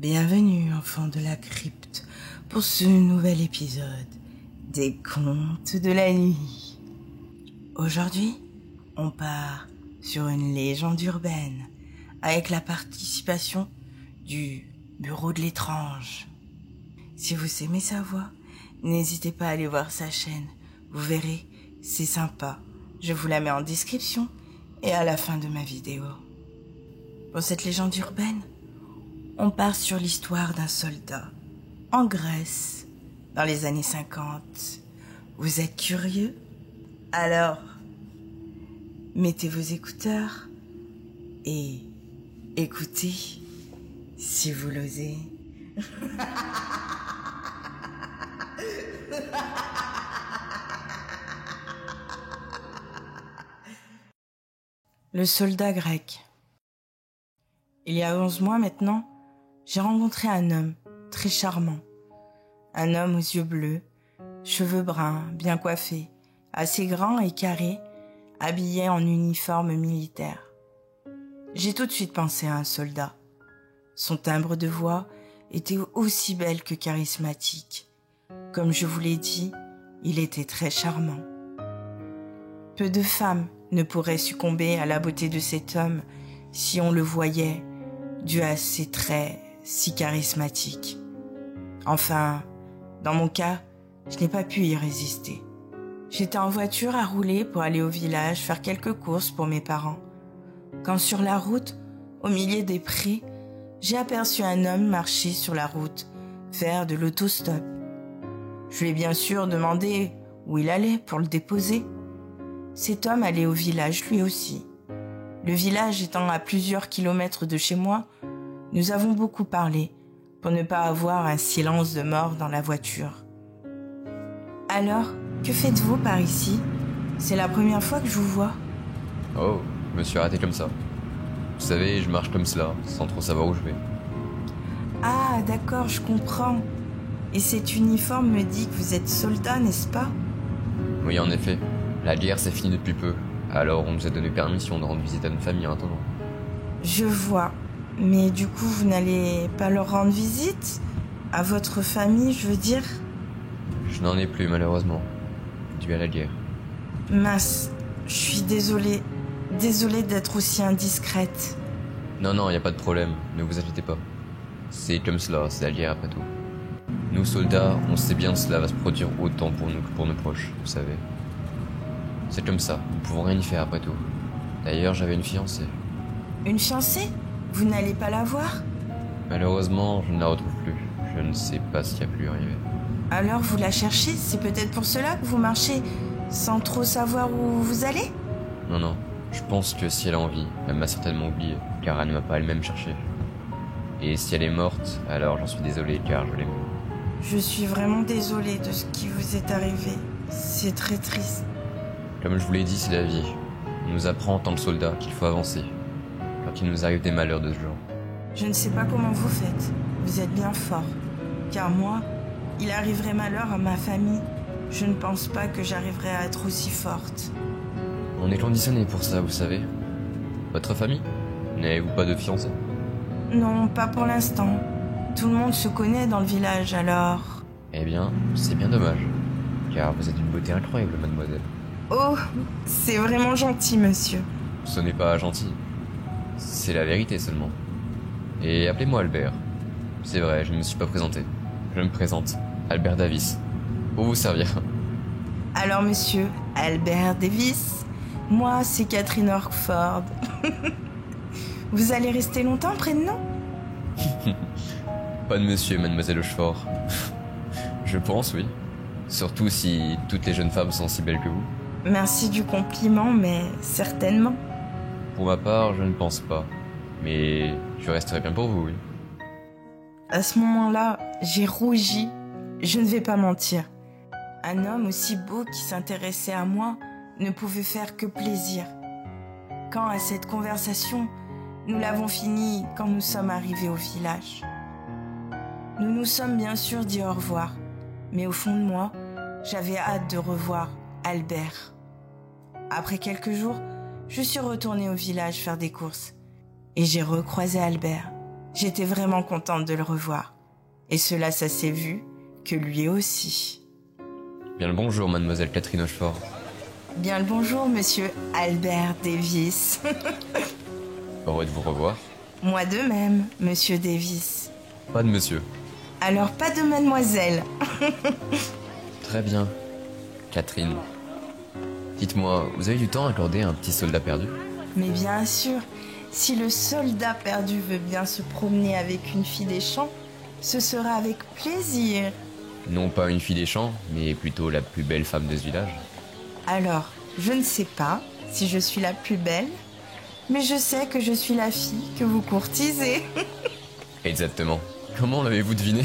Bienvenue, enfants de la crypte, pour ce nouvel épisode des Contes de la nuit. Aujourd'hui, on part sur une légende urbaine avec la participation du Bureau de l'étrange. Si vous aimez sa voix, n'hésitez pas à aller voir sa chaîne. Vous verrez, c'est sympa. Je vous la mets en description et à la fin de ma vidéo. Pour cette légende urbaine, on part sur l'histoire d'un soldat en Grèce dans les années 50. Vous êtes curieux? Alors, mettez vos écouteurs et écoutez si vous l'osez. Le soldat grec. Il y a 11 mois maintenant, j'ai rencontré un homme très charmant. Un homme aux yeux bleus, cheveux bruns, bien coiffés, assez grand et carré, habillé en uniforme militaire. J'ai tout de suite pensé à un soldat. Son timbre de voix était aussi belle que charismatique. Comme je vous l'ai dit, il était très charmant. Peu de femmes ne pourraient succomber à la beauté de cet homme si on le voyait, dû à ses traits si charismatiques. Enfin, dans mon cas, je n'ai pas pu y résister. J'étais en voiture à rouler pour aller au village faire quelques courses pour mes parents. Quand sur la route, au milieu des prés, j'ai aperçu un homme marcher sur la route, faire de l'autostop. Je lui ai bien sûr demandé où il allait pour le déposer. Cet homme allait au village lui aussi. Le village étant à plusieurs kilomètres de chez moi, nous avons beaucoup parlé pour ne pas avoir un silence de mort dans la voiture. Alors, que faites-vous par ici? C'est la première fois que je vous vois. Oh, je me suis arrêté comme ça. Vous savez, je marche comme cela, sans trop savoir où je vais. Ah, d'accord, je comprends. Et cet uniforme me dit que vous êtes soldat, n'est-ce pas? Oui, en effet. La guerre s'est finie depuis peu. Alors on nous a donné permission de rendre visite à une famille en attendant. Je vois. Mais du coup, vous n'allez pas leur rendre visite? À votre famille, je veux dire? Je n'en ai plus malheureusement, dû à la guerre. Mince, je suis désolée. Désolée d'être aussi indiscrète. Non, y a pas de problème, ne vous inquiétez pas. C'est comme cela, c'est la guerre après tout. Nous soldats, on sait bien que cela va se produire autant pour nous que pour nos proches, vous savez. C'est comme ça, nous ne pouvons rien y faire après tout. D'ailleurs, j'avais une fiancée. Une fiancée? Vous n'allez pas la voir? Malheureusement, je ne la retrouve plus. Je ne sais pas ce qui a pu lui arriver. Alors vous la cherchez? C'est peut-être pour cela que vous marchez sans trop savoir où vous allez? Non, je pense que si elle a envie, elle m'a certainement oublié, car elle ne m'a pas elle-même cherché. Et si elle est morte, alors j'en suis désolé, car je l'aime. Je suis vraiment désolée de ce qui vous est arrivé. C'est très triste. Comme je vous l'ai dit, c'est la vie. On nous apprend en tant que soldats qu'il faut avancer, quand il nous arrive des malheurs de ce genre. Je ne sais pas comment vous faites. Vous êtes bien fort. Car moi, il arriverait malheur à ma famille. Je ne pense pas que j'arriverai à être aussi forte. On est conditionné pour ça, vous savez. Votre famille? N'avez-vous pas de fiancé? Non, pas pour l'instant. Tout le monde se connaît dans le village, alors... Eh bien, c'est bien dommage, car vous êtes d'une beauté incroyable, mademoiselle. Oh, c'est vraiment gentil, monsieur. Ce n'est pas gentil. C'est la vérité seulement. Et appelez-moi Albert. C'est vrai, je ne me suis pas présenté. Je me présente, Albert Davis. Pour vous servir. Alors, monsieur, Albert Davis, moi, c'est Catherine Orkford. Vous allez rester longtemps près de nous? Pas de monsieur, mademoiselle Hochefort. Je pense, oui. Surtout si toutes les jeunes femmes sont si belles que vous. Merci du compliment, mais certainement. Pour ma part, je ne pense pas. Mais je resterai bien pour vous, oui. À ce moment-là, j'ai rougi. Je ne vais pas mentir. Un homme aussi beau qui s'intéressait à moi ne pouvait faire que plaisir. Quand à cette conversation, nous l'avons finie quand nous sommes arrivés au village. Nous nous sommes bien sûr dit au revoir, mais au fond de moi, j'avais hâte de revoir Albert. Après quelques jours, je suis retournée au village faire des courses et j'ai recroisé Albert. J'étais vraiment contente de le revoir. Et cela, ça s'est vu que lui aussi. Bien le bonjour, mademoiselle Catherine Hochefort. Bien le bonjour, monsieur Albert Davis. Heureux de vous revoir. Moi de même, monsieur Davis. Pas de monsieur. Alors pas de mademoiselle. Très bien. Catherine. Dites-moi, vous avez du temps à accorder à un petit soldat perdu? Mais bien sûr, si le soldat perdu veut bien se promener avec une fille des champs, ce sera avec plaisir. Non pas une fille des champs, mais plutôt la plus belle femme de ce village. Alors, je ne sais pas si je suis la plus belle, mais je sais que je suis la fille que vous courtisez. Exactement. Comment l'avez-vous deviné?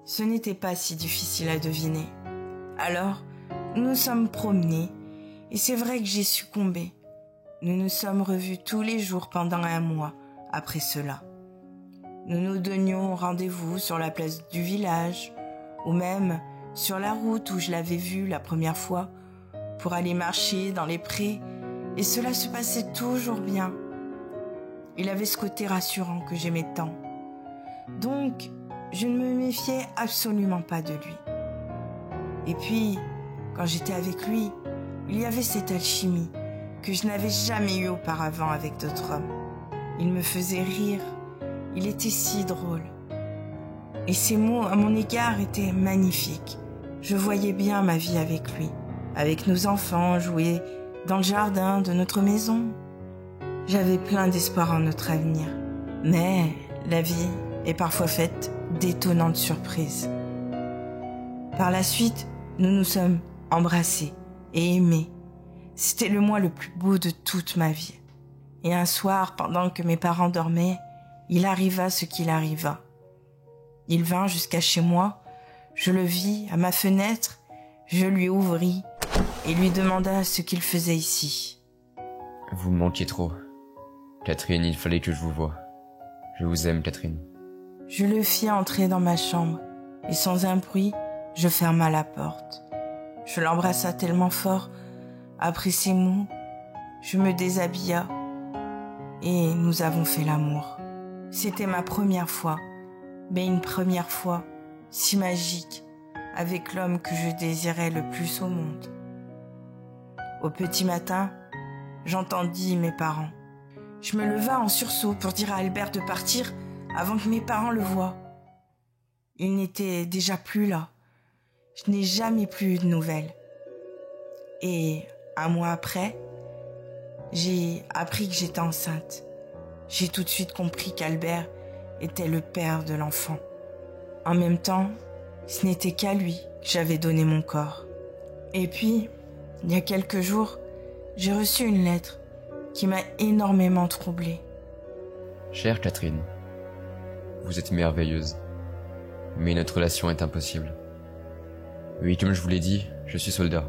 Ce n'était pas si difficile à deviner. Alors, nous nous sommes promenés, et c'est vrai que j'ai succombé. Nous nous sommes revus tous les jours pendant 1 mois après cela. Nous nous donnions rendez-vous sur la place du village, ou même sur la route où je l'avais vu la première fois, pour aller marcher dans les prés, et cela se passait toujours bien. Il avait ce côté rassurant que j'aimais tant. Donc, je ne me méfiais absolument pas de lui. Et puis, quand j'étais avec lui, il y avait cette alchimie que je n'avais jamais eue auparavant avec d'autres hommes. Il me faisait rire, il était si drôle. Et ses mots à mon égard étaient magnifiques. Je voyais bien ma vie avec lui, avec nos enfants jouer dans le jardin de notre maison. J'avais plein d'espoir en notre avenir. Mais la vie est parfois faite d'étonnantes surprises. Par la suite, nous nous sommes embrassés et aimés. C'était le mois le plus beau de toute ma vie. Et un soir, pendant que mes parents dormaient, il arriva ce qu'il arriva. Il vint jusqu'à chez moi, je le vis à ma fenêtre, je lui ouvris et lui demanda ce qu'il faisait ici. Vous me manquiez trop. Catherine, il fallait que je vous voie. Je vous aime, Catherine. Je le fis entrer dans ma chambre et sans un bruit, je ferma la porte. Je l'embrassa tellement fort. Après ces mots, je me déshabilla et nous avons fait l'amour. C'était ma première fois, mais une première fois si magique avec l'homme que je désirais le plus au monde. Au petit matin, j'entendis mes parents. Je me leva en sursaut pour dire à Albert de partir avant que mes parents le voient. Il n'était déjà plus là. Je n'ai jamais plus eu de nouvelles. Et 1 mois après, j'ai appris que j'étais enceinte. J'ai tout de suite compris qu'Albert était le père de l'enfant. En même temps, ce n'était qu'à lui que j'avais donné mon corps. Et puis, il y a quelques jours, j'ai reçu une lettre qui m'a énormément troublée. Chère Catherine, vous êtes merveilleuse, mais notre relation est impossible. Oui, comme je vous l'ai dit, je suis soldat,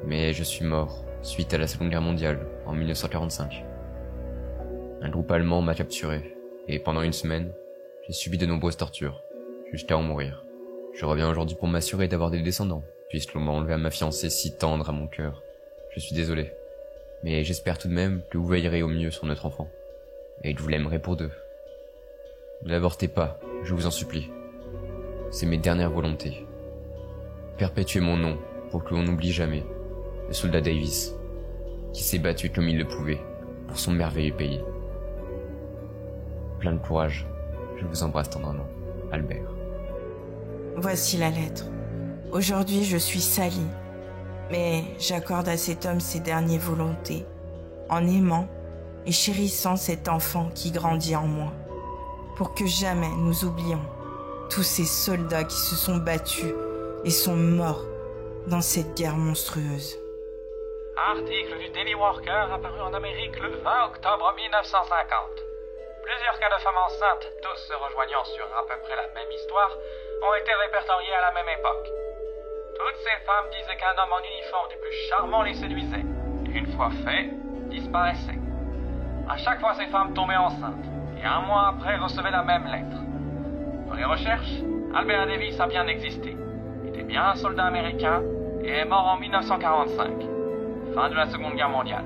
mais je suis mort suite à la Seconde Guerre mondiale en 1945. Un groupe allemand m'a capturé, et pendant 1 semaine, j'ai subi de nombreuses tortures, jusqu'à en mourir. Je reviens aujourd'hui pour m'assurer d'avoir des descendants, puisqu'on m'a enlevé à ma fiancée si tendre à mon cœur. Je suis désolé, mais j'espère tout de même que vous veillerez au mieux sur notre enfant, et que vous l'aimerez pour 2. Ne l'avortez pas, je vous en supplie. C'est mes dernières volontés. Perpétuez mon nom pour que l'on n'oublie jamais le soldat Davis, qui s'est battu comme il le pouvait pour son merveilleux pays. Plein de courage, je vous embrasse tendrement. Albert. Voici la lettre. Aujourd'hui, je suis salie, mais j'accorde à cet homme ses dernières volontés, en aimant et chérissant cet enfant qui grandit en moi, pour que jamais nous oublions tous ces soldats qui se sont battus et sont morts dans cette guerre monstrueuse. Article du Daily Worker apparu en Amérique le 20 octobre 1950. Plusieurs cas de femmes enceintes, tous se rejoignant sur à peu près la même histoire, ont été répertoriés à la même époque. Toutes ces femmes disaient qu'un homme en uniforme du plus charmant les séduisait, et une fois fait, disparaissait. À chaque fois, ces femmes tombaient enceintes, et 1 mois après recevaient la même lettre. Dans les recherches, Albert Davis a bien existé. Il était bien un soldat américain et est mort en 1945, fin de la Seconde Guerre mondiale.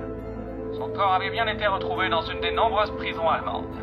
Son corps avait bien été retrouvé dans une des nombreuses prisons allemandes.